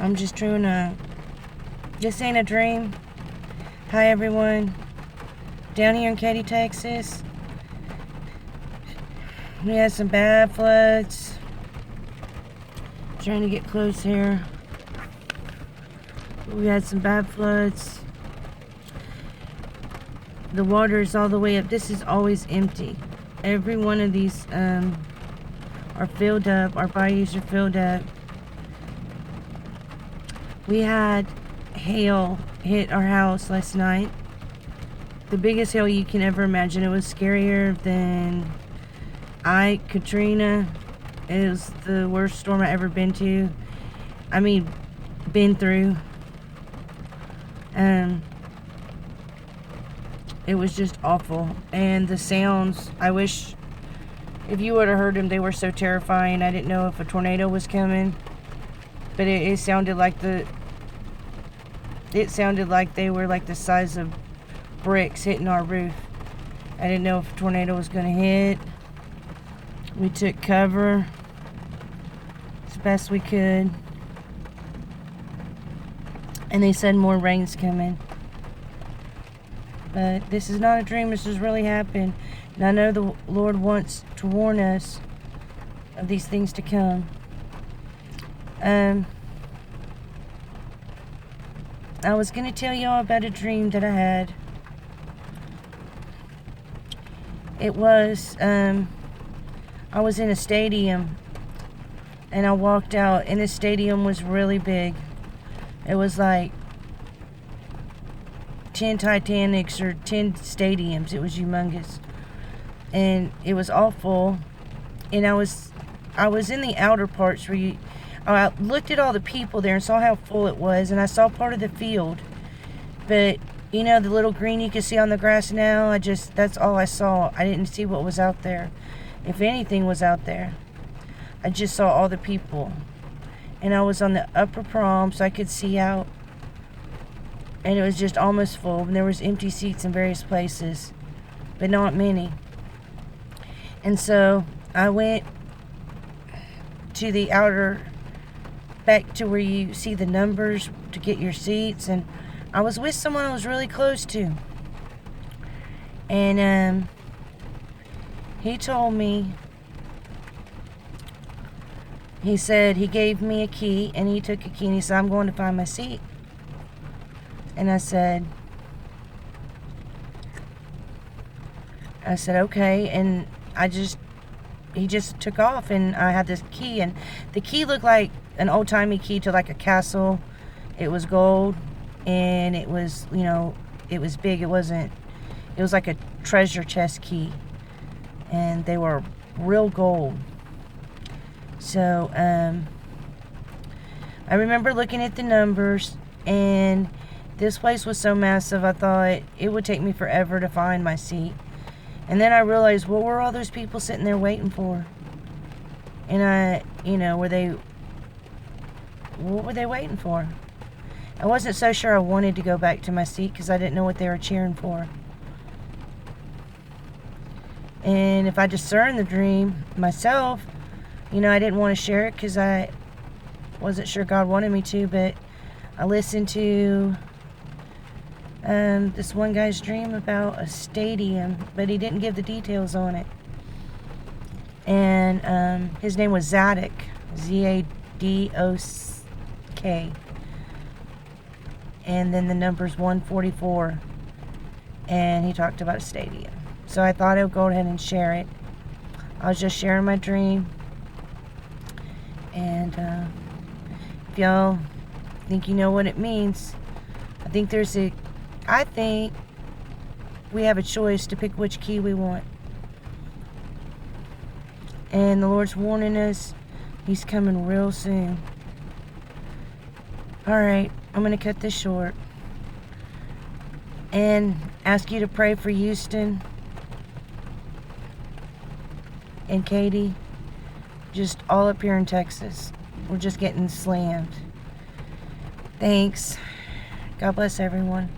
I'm just doing this ain't a dream. Hi everyone. Down here in Katy, Texas, we had some bad floods. Trying to get close here. We had some bad floods. The water is all the way up. This is always empty. Every one of these are filled up. Our bayous are filled up. We had hail hit our house last night. The biggest hail you can ever imagine. It was scarier than Katrina. It was the worst storm I ever been to. I mean, been through. It was just awful. And the sounds, I wish if you would have heard them, they were so terrifying. I didn't know if a tornado was coming. But it sounded like they were like the size of bricks hitting our roof. I didn't know if a tornado was going to hit. We took cover as best we could. And they said more rain's coming. But this is not a dream. This has really happened. And I know the Lord wants to warn us of these things to come. I was going to tell y'all about a dream that I had. It was, I was in a stadium. And I walked out, and the stadium was really big. It was like 10 Titanics or 10 stadiums. It was humongous. And it was all full. And I was in the outer parts where I looked at all the people there and saw how full it was. And I saw part of the field. But, you know, the little green you can see on the grass now, that's all I saw. I didn't see what was out there. If anything was out there. I just saw all the people. And I was on the upper prom, so I could see out. And it was just almost full. And there was empty seats in various places, but not many. And so I went to the back to where you see the numbers to get your seats. And I was with someone I was really close to. And he told me, he said he gave me a key, and he took a key, and he said, I'm going to find my seat. And I said, okay. And he just took off, and I had this key, and the key looked like an old-timey key to like a castle. It was gold, and it was, you know, it was big. It was like a treasure chest key, and they were real gold. So, I remember looking at the numbers, and this place was so massive, I thought it would take me forever to find my seat. And then I realized, what were all those people sitting there waiting for? And what were they waiting for? I wasn't so sure I wanted to go back to my seat because I didn't know what they were cheering for. And if I discerned the dream myself, you know, I didn't want to share it because I wasn't sure God wanted me to, but I listened to this one guy's dream about a stadium, but he didn't give the details on it. And his name was Zadok, Z-A-D-O-K. And then the number's 144. And he talked about a stadium. So I thought I would go ahead and share it. I was just sharing my dream. And if y'all think you know what it means, I think we have a choice to pick which key we want. And the Lord's warning us, He's coming real soon. Alright, I'm going to cut this short. And ask you to pray for Houston and Katy. Just all up here in Texas. We're just getting slammed. Thanks. God bless everyone.